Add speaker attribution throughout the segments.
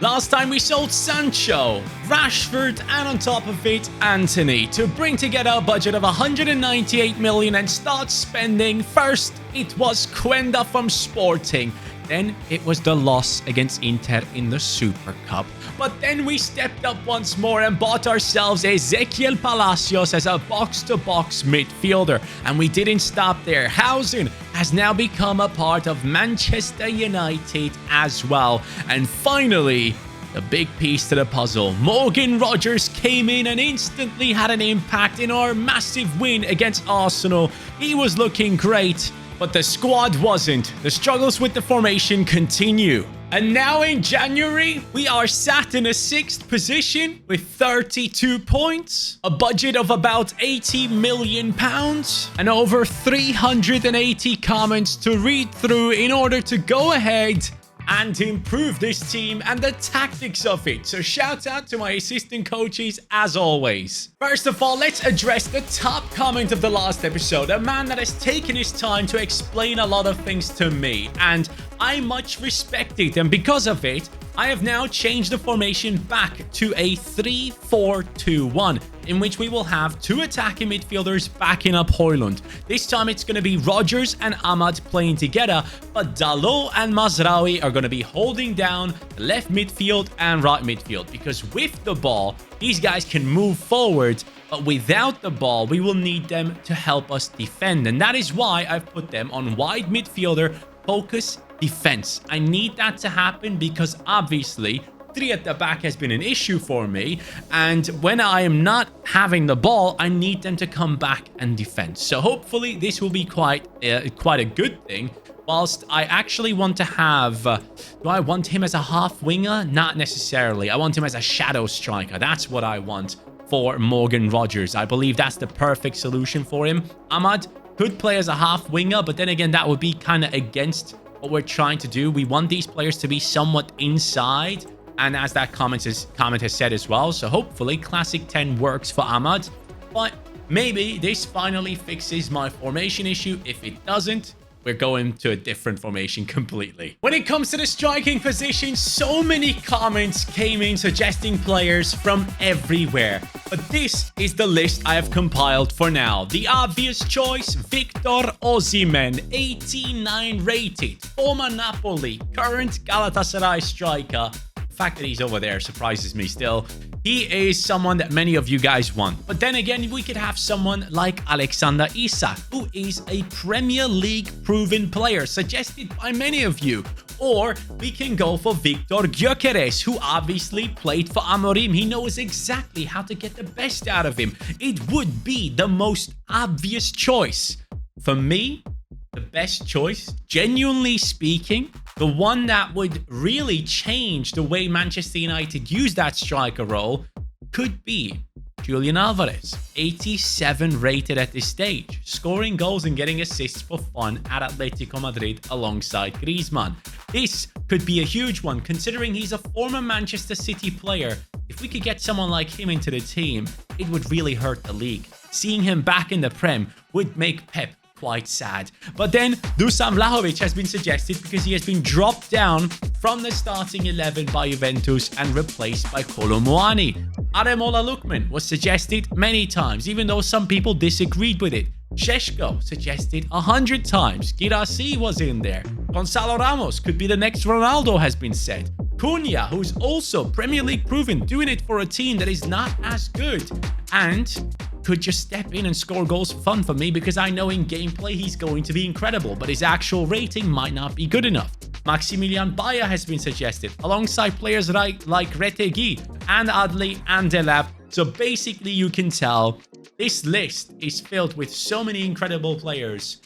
Speaker 1: Last time we sold Sancho, Rashford, and on top of it, Anthony, to bring together a budget of 198 million and start spending. First, it was Quenda from Sporting. Then it was the loss against Inter in the Super Cup. But then we stepped up once more and bought ourselves Ezequiel Palacios as a box-to-box midfielder. And we didn't stop there. Housen has now become a part of Manchester United as well. And finally, the big piece to the puzzle. Morgan Rogers came in and instantly had an impact in our massive win against Arsenal. He was looking great, but the squad wasn't. The struggles with the formation continue. And now in January, we are sat in a 6th position with 32 points, a budget of about 80 million pounds, and over 380 comments to read through in order to go ahead and improve this team and the tactics of it. So shout out to my assistant coaches as always. First of all, let's address the top comment of the last episode. A man that has taken his time to explain a lot of things to me, and I much respect it. And because of it, I have now changed the formation back to a 3-4-2-1, in which we will have 2 attacking midfielders backing up Højlund. This time it's going to be Rogers and Ahmad playing together, but Dalot and Mazraoui are going to be holding down the left midfield and right midfield, because with the ball, these guys can move forward, but without the ball, we will need them to help us defend. And that is why I've put them on wide midfielder, focus, defense. I need that to happen because obviously 3 at the back has been an issue for me, and when I am not having the ball, I need them to come back and defend. So hopefully this will be quite a good thing. Whilst I actually want to have, do I want him as a half winger? Not necessarily. I want him as a shadow striker. That's what I want for Morgan Rogers. I believe that's the perfect solution for him. Ahmad could play as a half winger, but then again, that would be kind of against what we're trying to do. We want these players to be somewhat inside, and as that comment has said as well, so hopefully classic 10 works for Ahmad. But maybe this finally fixes my formation issue. If it doesn't, we're going to a different formation completely. When it comes to the striking position, so many comments came in suggesting players from everywhere. But this is the list I have compiled for now. The obvious choice, Victor Osimhen, 89 rated, former Napoli, current Galatasaray striker. The fact that he's over there surprises me still. He is someone that many of you guys want. But then again, we could have someone like Alexander Isak, who is a Premier League proven player, suggested by many of you. Or we can go for Victor Gyökeres, who obviously played for Amorim. He knows exactly how to get the best out of him. It would be the most obvious choice. For me, the best choice, genuinely speaking, the one that would really change the way Manchester United use that striker role could be Julian Alvarez, 87 rated at this stage, scoring goals and getting assists for fun at Atletico Madrid alongside Griezmann. This could be a huge one considering he's a former Manchester City player. If we could get someone like him into the team, it would really hurt the league. Seeing him back in the Prem would make Pep quite sad. But then Dusan Vlahovic has been suggested because he has been dropped down from the starting 11 by Juventus and replaced by Kolo Muani. Ademola Lookman was suggested many times, even though some people disagreed with it. Šeško suggested 100 times. Girassi was in there. Gonzalo Ramos could be the next Ronaldo, has been said. Cunha, who's also Premier League proven, doing it for a team that is not as good, and could just step in and score goals for fun for me because I know in gameplay he's going to be incredible, but his actual rating might not be good enough. Maximilian Bayer has been suggested, alongside players like Retegui and Adli and Delap. So basically you can tell this list is filled with so many incredible players,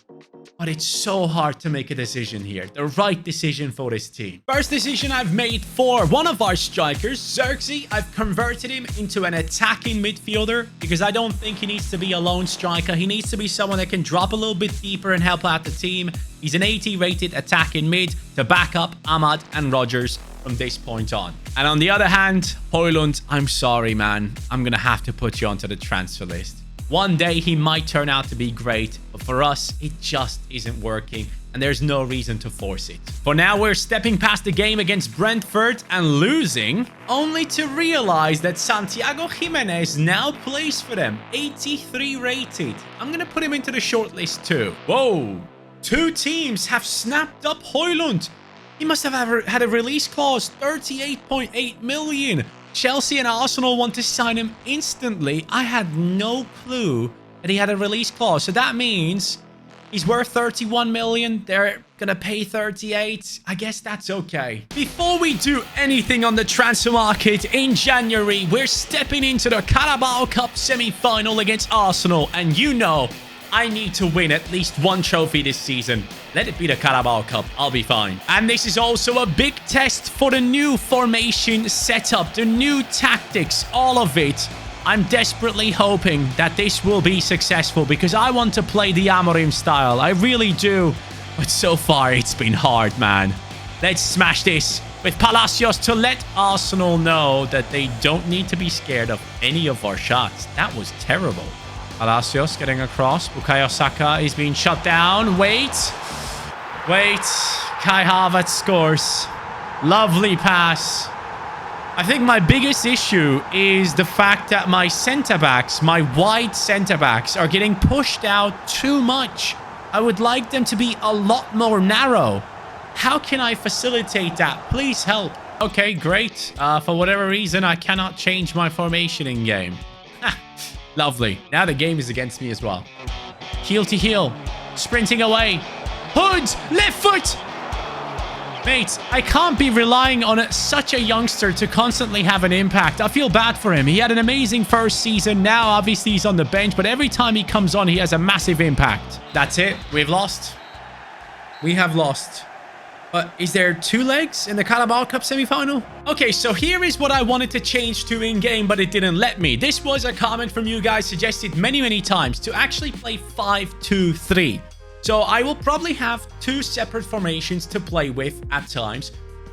Speaker 1: but it's so hard to make a decision here. The right decision for this team. First decision I've made for one of our strikers, Xerxes. I've converted him into an attacking midfielder because I don't think he needs to be a lone striker. He needs to be someone that can drop a little bit deeper and help out the team. He's an 80 rated attacking mid to back up Ahmad and Rogers from this point on. And on the other hand, Højlund, I'm sorry, man. I'm going to have to put you onto the transfer list. One day he might turn out to be great, but for us, it just isn't working. And and there's no reason to force it. For now, we're stepping past the game against Brentford and losing, only to realize that Santiago Jimenez now plays for them. 83 rated. I'm going to put him into the shortlist too. Whoa. 2 teams have snapped up Højlund. He must have had a release clause. 38.8 million. Chelsea and Arsenal want to sign him instantly. I had no clue that he had a release clause. So that means he's worth 31 million. They're gonna pay 38. I guess that's okay. Before we do anything on the transfer market in January, we're stepping into the Carabao Cup semi-final against Arsenal. And you know, I need to win at least one trophy this season. Let it be the Carabao Cup. I'll be fine. And this is also a big test for the new formation setup, the new tactics, all of it. I'm desperately hoping that this will be successful because I want to play the Amorim style. I really do. But so far, it's been hard, man. Let's smash this with Palacios to let Arsenal know that they don't need to be scared of any of our shots. That was terrible. Palacios getting across. Bukayo Saka is being shut down. Wait. Kai Havertz scores. Lovely pass. I think my biggest issue is the fact that my centre-backs, my wide centre-backs, are getting pushed out too much. I would like them to be a lot more narrow. How can I facilitate that? Please help. Okay, great. For whatever reason, I cannot change my formation in game. Lovely. Now the game is against me as well. Heel to heel. Sprinting away. Hood! Left foot! Mate, I can't be relying on such a youngster to constantly have an impact. I feel bad for him. He had an amazing first season. Now, obviously, he's on the bench. But every time he comes on, he has a massive impact. That's it. We've lost. We have lost. But is there 2 legs in the Carabao Cup semi-final? Okay, so here is what I wanted to change to in-game, but it didn't let me. This was a comment from you guys suggested many times to actually play 5-2-3. So I will probably have 2 separate formations to play with at times.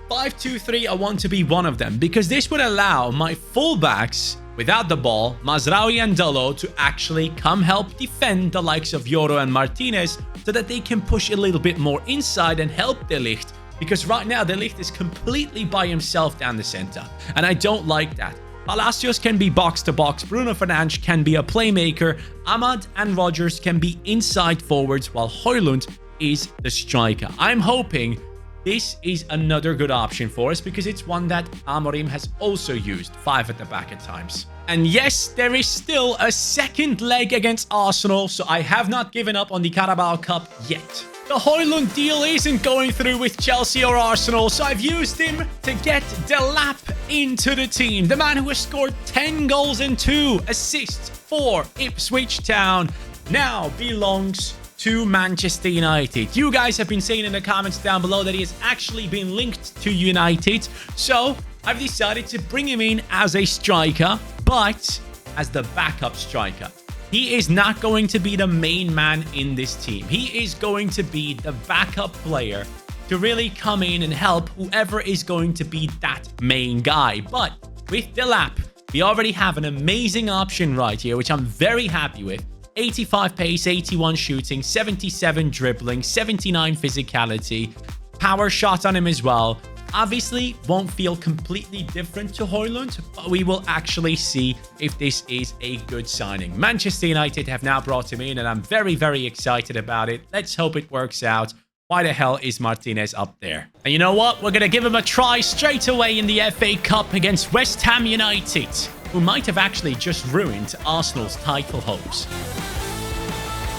Speaker 1: 5-2-3, I want to be one of them because this would allow my fullbacks without the ball, Mazraoui and Dalot, to actually come help defend the likes of Yoro and Martinez so that they can push a little bit more inside and help De Ligt, because right now De Ligt is completely by himself down the center, and I don't like that. Palacios can be box-to-box, Bruno Fernandes can be a playmaker, Ahmad and Rodgers can be inside forwards, while Højlund is the striker. I'm hoping this is another good option for us because it's one that Amorim has also used, 5 at the back at times. And yes, there is still a second leg against Arsenal, so I have not given up on the Carabao Cup yet. The Højlund deal isn't going through with Chelsea or Arsenal, so I've used him to get Delap into the team. The man who has scored 10 goals and 2 assists for Ipswich Town now belongs to Manchester United. You guys have been saying in the comments down below that he has actually been linked to United, so I've decided to bring him in as a striker, but as the backup striker. He is not going to be the main man in this team. He is going to be the backup player to really come in and help whoever is going to be that main guy. But with Delap, we already have an amazing option right here, which I'm very happy with. 85 pace, 81 shooting, 77 dribbling, 79 physicality, power shot on him as well. Obviously, won't feel completely different to Højlund, but we will actually see if this is a good signing. Manchester United have now brought him in, and I'm very excited about it. Let's hope it works out. Why the hell is Martinez up there? And you know what? We're going to give him a try straight away in the FA Cup against West Ham United, who might have actually just ruined Arsenal's title hopes.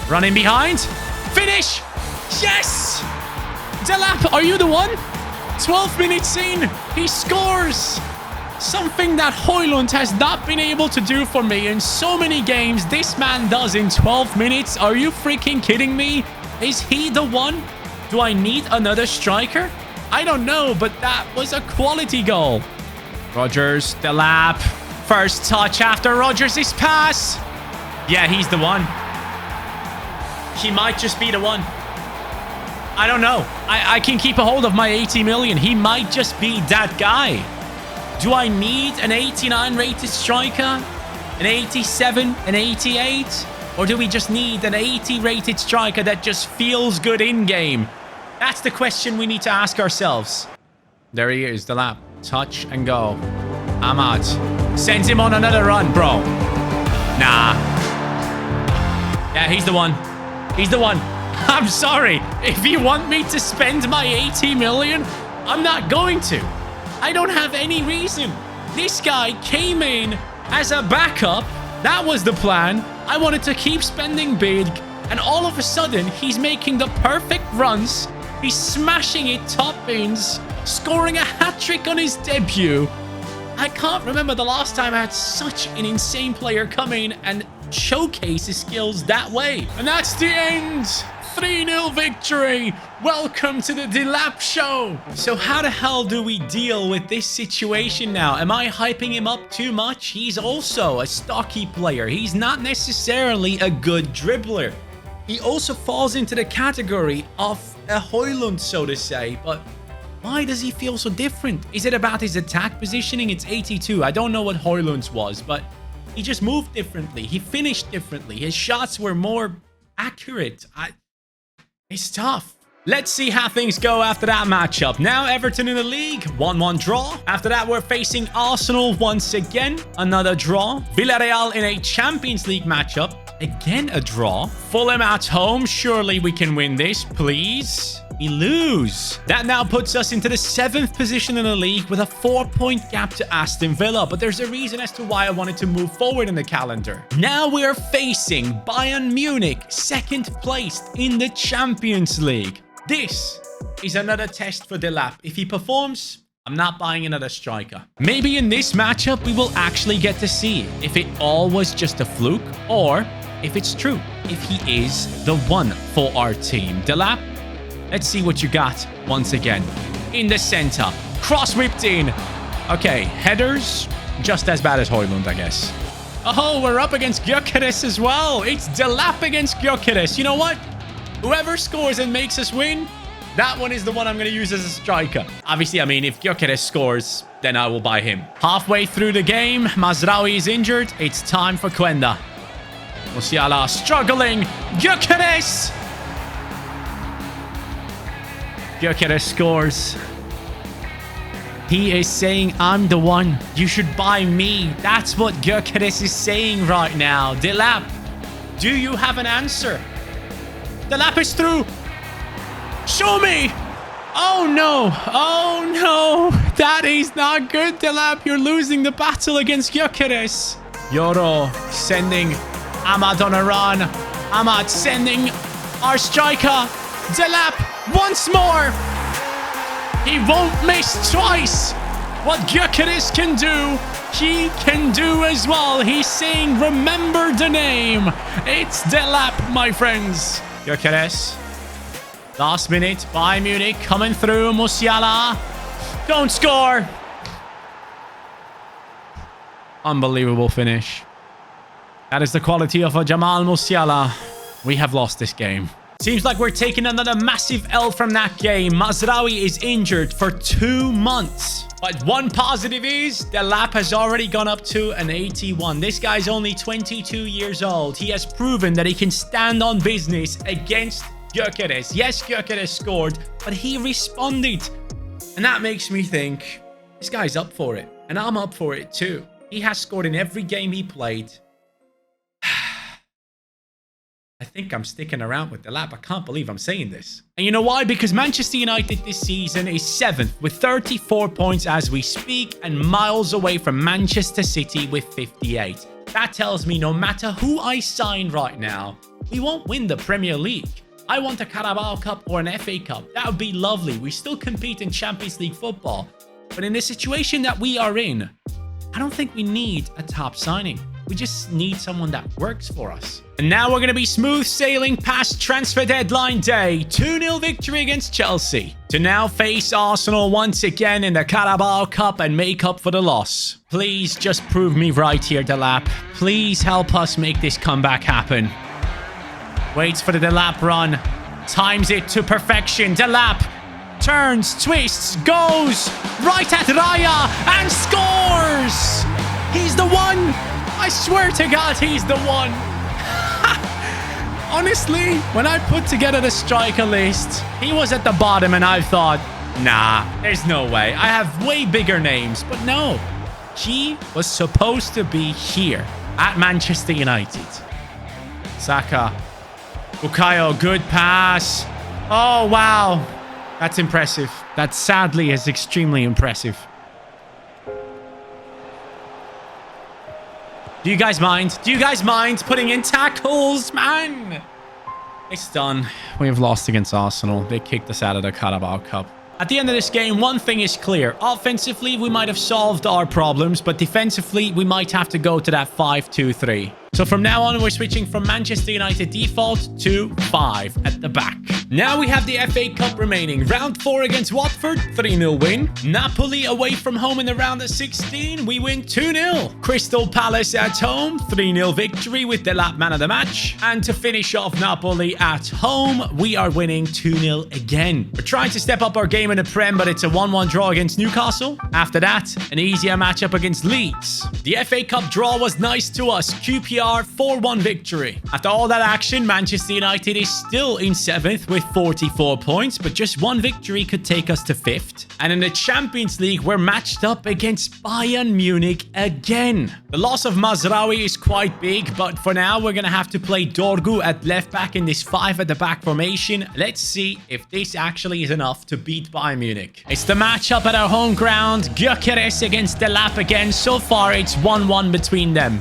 Speaker 1: Running behind. Finish! Yes! Delap, are you the one? 12 minutes in, he scores! Something that Højlund has not been able to do for me in so many games. This man does in 12 minutes. Are you freaking kidding me? Is he the one? Do I need another striker? I don't know, but that was a quality goal. Rodgers, Delap. First touch after Rodgers' pass. Yeah, he's the one. He might just be the one. I don't know. I can keep a hold of my 80 million. He might just be that guy. Do I need an 89 rated striker? An 87? An 88? Or do we just need an 80 rated striker that just feels good in game? That's the question we need to ask ourselves. There he is, Delap. Touch and go. Ahmad sends him on another run, bro. Nah. Yeah, he's the one. He's the one. I'm sorry. If you want me to spend my 80 million, I'm not going to. I don't have any reason. This guy came in as a backup. That was the plan. I wanted to keep spending big. And all of a sudden, he's making the perfect runs. He's smashing it top bins, scoring a hat-trick on his debut. I can't remember the last time I had such an insane player come in and showcase his skills that way. And that's the end. 3-0 victory. Welcome to the Delap show. So how the hell do we deal with this situation now? Am I hyping him up too much? He's also a stocky player. He's not necessarily a good dribbler. He also falls into the category of a Højlund, so to say, but why does he feel so different? Is it about his attack positioning? It's 82. I don't know what Højlund's was, but he just moved differently. He finished differently. His shots were more accurate. It's tough. Let's see how things go after that matchup. Now Everton in the league, 1-1 draw. After that, we're facing Arsenal once again. Another draw. Villarreal in a Champions League matchup. Again, a draw. Fulham at home. Surely we can win this, please. We lose. That now puts us into the 7th position in the league with a 4-point gap to Aston Villa. But there's a reason as to why I wanted to move forward in the calendar. Now we are facing Bayern Munich, 2nd placed in the Champions League. This is another test for Delap. If he performs, I'm not buying another striker. Maybe in this matchup, we will actually get to see if it all was just a fluke or if it's true, if he is the one for our team. Delap, let's see what you got once again. In the center, cross whipped in. Okay, headers, just as bad as Højlund, I guess. Oh, we're up against Gyökeres as well. It's Delap against Gyökeres. You know what? Whoever scores and makes us win, that one is the one I'm going to use as a striker. Obviously, I mean, if Gyökeres scores, then I will buy him. Halfway through the game, Mazraoui is injured. It's time for Quenda. Musiala struggling. Gyökeres! Gyökeres scores. He is saying, I'm the one. You should buy me. That's what Gyökeres is saying right now. Delap, do you have an answer? Delap is through. Show me. Oh, no. Oh, no. That is not good, Delap. You're losing the battle against Gyökeres. Yoro sending Ahmad on a run. Ahmad sending our striker. Delap once more. He won't miss twice. What Gyökeres can do, he can do as well. He's saying, remember the name. It's Delap, my friends. Gyökeres. Last minute, Bayern Munich coming through. Musiala. Don't score. Unbelievable finish. That is the quality of a Jamal Musiala. We have lost this game. Seems like we're taking another massive L from that game. Mazraoui is injured for 2 months. But one positive is Delap has already gone up to an 81. This guy's only 22 years old. He has proven that he can stand on business against Gyökeres. Yes, Gyökeres scored, but he responded. And that makes me think, this guy's up for it. And I'm up for it too. He has scored in every game he played. I think I'm sticking around with Delap. I can't believe I'm saying this. And you know why? Because Manchester United this season is 7th with 34 points as we speak and miles away from Manchester City with 58. That tells me no matter who I sign right now, we won't win the Premier League. I want a Carabao Cup or an FA Cup. That would be lovely. We still compete in Champions League football. But in the situation that we are in, I don't think we need a top signing. We just need someone that works for us. And now we're going to be smooth sailing past transfer deadline day. 2-0 victory against Chelsea. To now face Arsenal once again in the Carabao Cup and make up for the loss. Please just prove me right here, Delap. Please help us make this comeback happen. Waits for the Delap run. Times it to perfection. Delap turns, twists, goes right at Raya and scores! He's the one! I swear to God, he's the one. Honestly, when I put together the striker list, he was at the bottom and I thought, nah, there's no way. I have way bigger names. But no, he was supposed to be here at Manchester United. Saka. Bukayo, good pass. Oh, wow. That's impressive. That sadly is extremely impressive. Do you guys mind? Do you guys mind putting in tackles, man? It's done. We have lost against Arsenal. They kicked us out of the Carabao Cup. At the end of this game, one thing is clear. Offensively, we might have solved our problems, but defensively, we might have to go to that 5-2-3. So from now on, we're switching from Manchester United default to 5 at the back. Now we have the FA Cup remaining. Round 4 against Watford, 3-0 win. Napoli away from home in the round of 16, we win 2-0. Crystal Palace at home, 3-0 victory with Delap man of the match. And to finish off Napoli at home, we are winning 2-0 again. We're trying to step up our game in the Prem, but it's a 1-1 draw against Newcastle. After that, an easier matchup against Leeds. The FA Cup draw was nice to us. QPR 4-1 victory. After all that action, Manchester United is still in 7th with 44 points, but just one victory could take us to 5th. And in the Champions League, we're matched up against Bayern Munich again. The loss of Mazraoui is quite big, but for now, we're going to have to play Dorgu at left back in this 5 at the back formation. Let's see if this actually is enough to beat Bayern Munich. It's the matchup at our home ground. Gyökeres against Delap again. So far, it's 1-1 between them.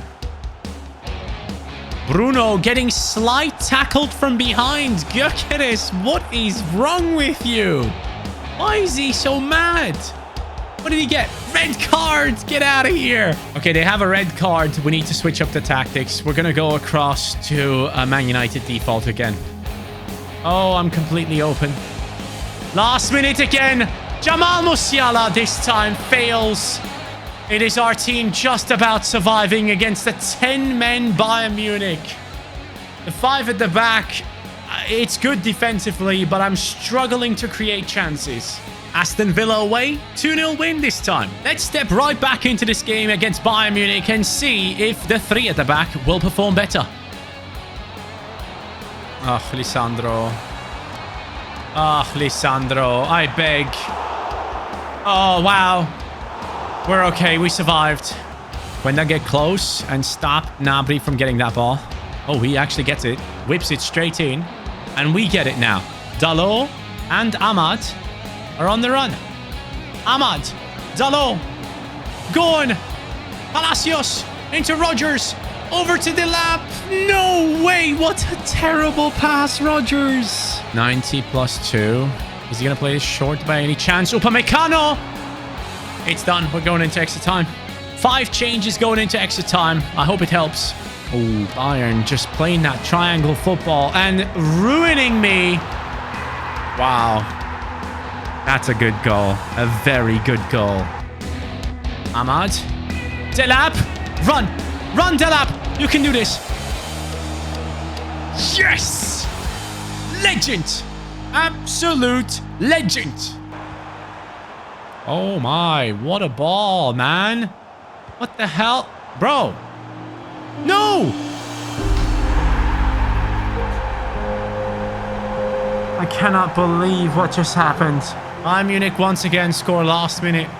Speaker 1: Bruno getting slight tackled from behind. Gyökeres, what is wrong with you? Why is he so mad? What did he get? Red card! Get out of here! Okay, they have a red card. We need to switch up the tactics. We're going to go across to Man United default again. Oh, I'm completely open. Last minute again. Jamal Musiala this time fails. It is our team just about surviving against the 10-men Bayern Munich. The 5 at the back, it's good defensively, but I'm struggling to create chances. Aston Villa away, 2-0 win this time. Let's step right back into this game against Bayern Munich and see if the 3 at the back will perform better. Oh, Lisandro. Oh, Lisandro, I beg. Oh, wow. We're okay. We survived. When they get close and stop Gnabry from getting that ball. Oh, he actually gets it. Whips it straight in. And we get it now. Dalot and Ahmad are on the run. Ahmad. Dalot. Going. Palacios. Into Rodgers. Over to Delap. No way. What a terrible pass, Rodgers. 90 plus 2. Is he going to play this short by any chance? Upamecano. It's done. We're going into extra time. 5 changes going into extra time. I hope it helps. Oh, Bayern just playing that triangle football and ruining me. Wow. That's a good goal. A very good goal. Ahmad. Delap. Run. Run, Delap. You can do this. Yes. Legend. Absolute legend. Oh my, what a ball, man. What the hell? Bro. No! I cannot believe what just happened. Bayern Munich once again score last minute.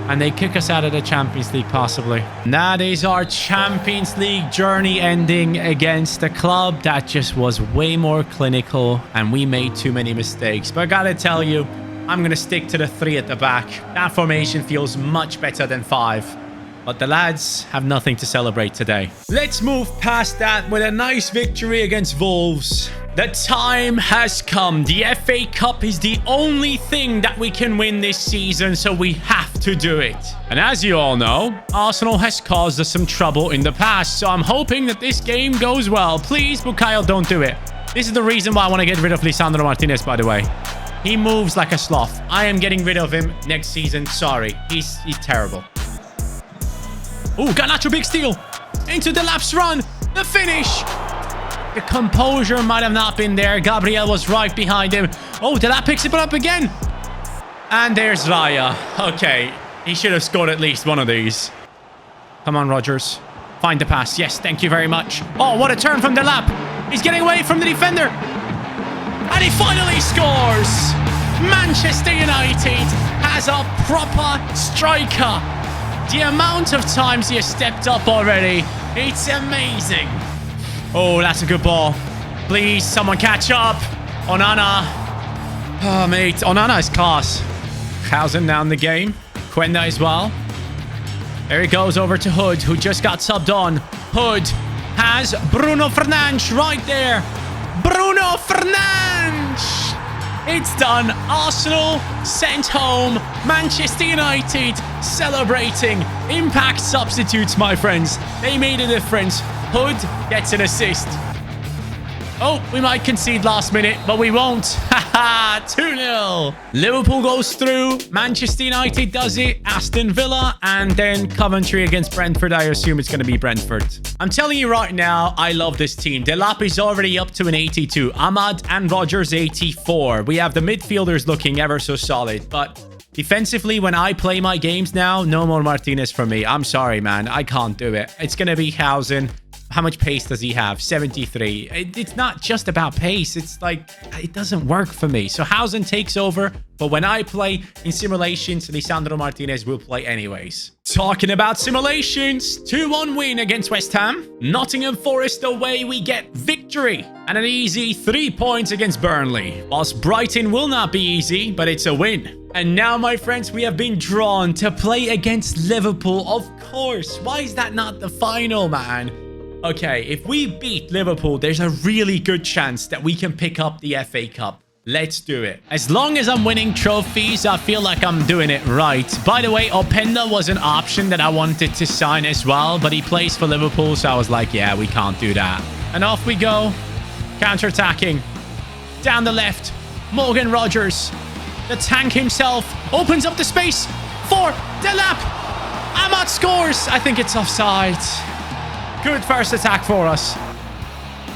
Speaker 1: And they kick us out of the Champions League, possibly. And that is our Champions League journey ending against a club that just was way more clinical. And we made too many mistakes. But I gotta tell you, I'm going to stick to the 3 at the back. That formation feels much better than 5. But the lads have nothing to celebrate today. Let's move past that with a nice victory against Wolves. The time has come. The FA Cup is the only thing that we can win this season, so we have to do it. And as you all know, Arsenal has caused us some trouble in the past, so I'm hoping that this game goes well. Please, Bukayo, don't do it. This is the reason why I want to get rid of Lisandro Martinez, by the way. He moves like a sloth. I am getting rid of him next season. Sorry. He's terrible. Oh, Garnacho, big steal. Into the Delap's run. The finish. The composure might have not been there. Gabriel was right behind him. Oh, Delap picks it up again. And there's Raya. Okay. He should have scored at least one of these. Come on, Rodgers. Find the pass. Yes, thank you very much. Oh, what a turn from Delap. He's getting away from the defender. And he finally scores. Manchester United has a proper striker. The amount of times he has stepped up already, it's amazing. Oh, that's a good ball. Please, someone catch up. Onana. Oh, mate. Onana is class. Housen down the game. Quenda as well. There he goes over to Hood, who just got subbed on. Hood has Bruno Fernandes right there. Bruno Fernandes! It's done. Arsenal sent home. Manchester United celebrating. Impact substitutes, my friends. They made a difference. Hood gets an assist. Oh, we might concede last minute, but we won't. Haha, 2-0. Liverpool goes through. Manchester United does it. Aston Villa. And then Coventry against Brentford. I assume it's going to be Brentford. I'm telling you right now, I love this team. Delap is already up to an 82. Ahmad and Rogers 84. We have the midfielders looking ever so solid. But defensively, when I play my games now, no more Martinez for me. I'm sorry, man. I can't do it. It's going to be Housen. How much pace does he have? 73. It's not just about pace. It's like, it doesn't work for me. So Housen takes over. But when I play in simulations, Lisandro Martinez will play anyways. Talking about simulations, 2-1 win against West Ham. Nottingham Forest away, we get victory. And an easy 3 points against Burnley. Whilst Brighton will not be easy, but it's a win. And now, my friends, we have been drawn to play against Liverpool, of course. Why is that not the final, man? Okay, if we beat Liverpool, there's a really good chance that we can pick up the FA Cup. Let's do it. As long as I'm winning trophies, I feel like I'm doing it right. By the way, Openda was an option that I wanted to sign as well, but he plays for Liverpool, so I was like, yeah, we can't do that. And off we go. Counter-attacking. Down the left. Morgan Rogers. The tank himself opens up the space for Delap. Ahmad scores. I think it's offside. Good first attack for us.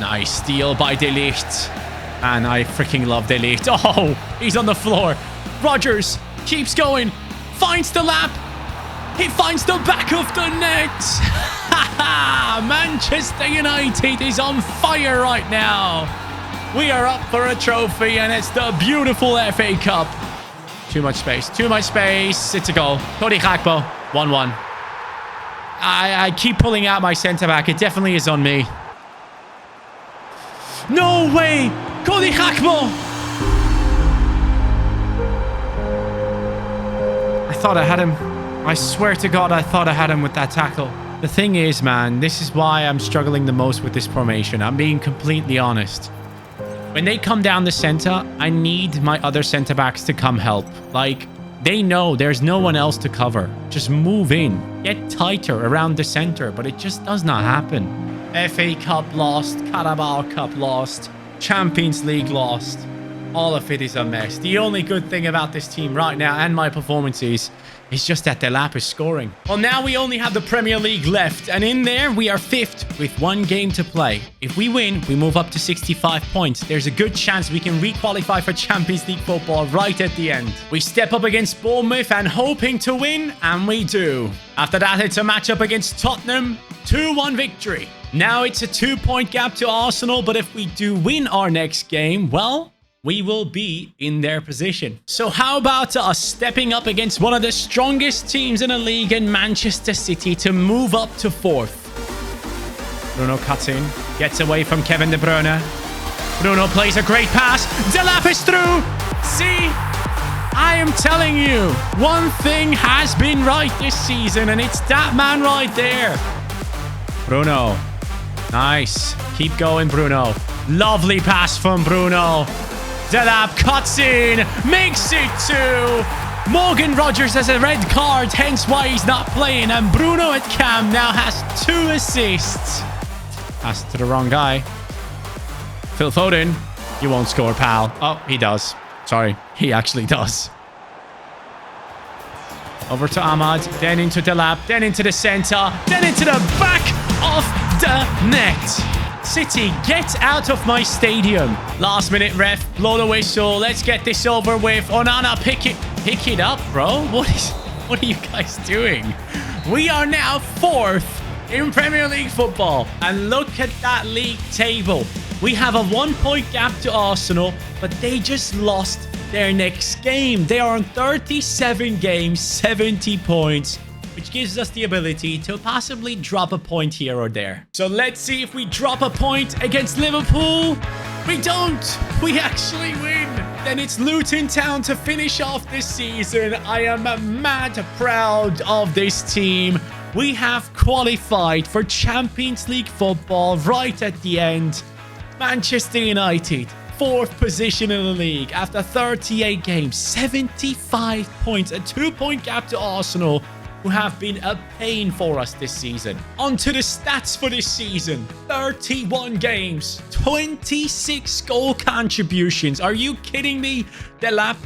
Speaker 1: Nice steal by De Ligt. And I freaking love De Ligt. Oh, he's on the floor. Rogers keeps going. Finds the lap. He finds the back of the net. Manchester United is on fire right now. We are up for a trophy, and it's the beautiful FA Cup. Too much space. Too much space. It's a goal. Cody Gakpo. 1-1. I keep pulling out my centre-back. It definitely is on me. No way! Cody Gakpo! I thought I had him. I swear to God, I thought I had him with that tackle. The thing is, man, this is why I'm struggling the most with this formation. I'm being completely honest. When they come down the centre, I need my other centre-backs to come help. Like, they know there's no one else to cover. Just move in. Get tighter around the centre, but it just does not happen. FA Cup lost. Carabao Cup lost. Champions League lost. All of it is a mess. The only good thing about this team right now and my performances is just that Delap is scoring. Well, now we only have the Premier League left, and in there we are 5th with 1 game to play. If we win, we move up to 65 points. There's a good chance we can re-qualify for Champions League football right at the end. We step up against Bournemouth and hoping to win, and we do. After that, it's a matchup against Tottenham. 2-1 victory. Now it's a 2-point gap to Arsenal, but if we do win our next game, well, we will be in their position. So how about us stepping up against one of the strongest teams in the league in Manchester City to move up to 4th? Bruno cuts in, gets away from Kevin De Bruyne. Bruno plays a great pass. Delap is through. See? I am telling you, one thing has been right this season, and it's that man right there. Bruno. Nice. Keep going, Bruno. Lovely pass from Bruno. Delap cuts in, makes it 2. Morgan Rogers has a red card, hence why he's not playing. And Bruno at cam now has 2 assists. Pass to the wrong guy. Phil Foden. You won't score, pal. Oh, he does. Sorry, he actually does. Over to Ahmad, then into Delap, then into the centre, then into the back of the net. City, get out of my stadium. Last minute ref, blow the whistle. Let's get this over with. Onana, pick it up, bro. What are you guys doing? We are now 4th in Premier League football. And look at that league table. We have a 1-point gap to Arsenal, but they just lost their next game. They are on 37 games, 70 points, which gives us the ability to possibly drop a point here or there. So let's see if we drop a point against Liverpool. We don't. We actually win. Then it's Luton Town to finish off this season. I am mad proud of this team. We have qualified for Champions League football right at the end. Manchester United, 4th position in the league after 38 games, 75 points, a 2-point gap to Arsenal, who have been a pain for us this season. On to the stats for this season. 31 games, 26 goal contributions. Are you kidding me, Delap?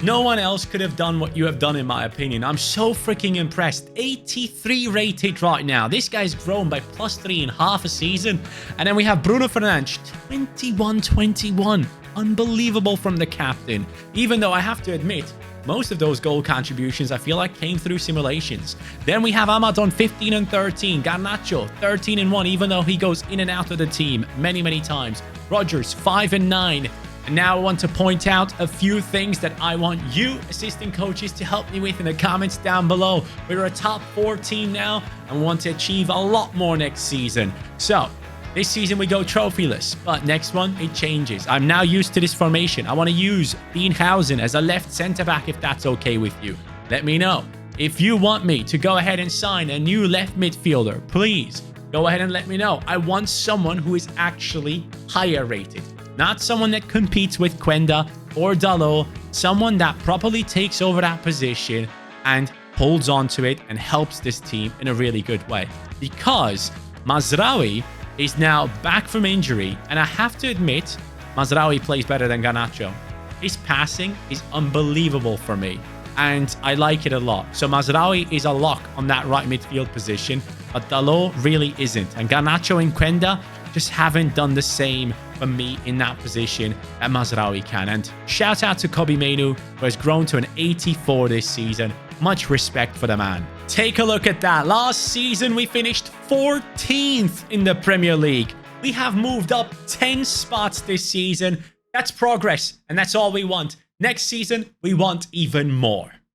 Speaker 1: No one else could have done what you have done, in my opinion. I'm so freaking impressed. 83 rated right now. This guy's grown by +3 in half a season. And then we have Bruno Fernandes, 21-21. Unbelievable from the captain. Even though I have to admit, most of those goal contributions, I feel like, came through simulations. Then we have Ahmad on 15 and 13. Garnacho, 13 and 1, even though he goes in and out of the team many times. Rodgers, 5 and 9. And now I want to point out a few things that I want you, assistant coaches, to help me with in the comments down below. We're a top 4 team now and want to achieve a lot more next season. So, this season we go trophyless, but next one, it changes. I'm now used to this formation. I want to use Beenhausen as a left centre-back if that's okay with you. Let me know. If you want me to go ahead and sign a new left midfielder, please go ahead and let me know. I want someone who is actually higher rated. Not someone that competes with Quenda or Dalot. Someone that properly takes over that position and holds on to it and helps this team in a really good way. Because Mazraoui is now back from injury, and I have to admit, Mazraoui plays better than Garnacho. His passing is unbelievable for me, and I like it a lot. So Mazraoui is a lock on that right midfield position, but Dalot really isn't. And Garnacho and Quenda just haven't done the same for me in that position that Mazraoui can. And shout out to Kobbie Mainoo, who has grown to an 84 this season. Much respect for the man. Take a look at that. Last season, we finished 14th in the Premier League. We have moved up 10 spots this season. That's progress, and that's all we want. Next season, we want even more.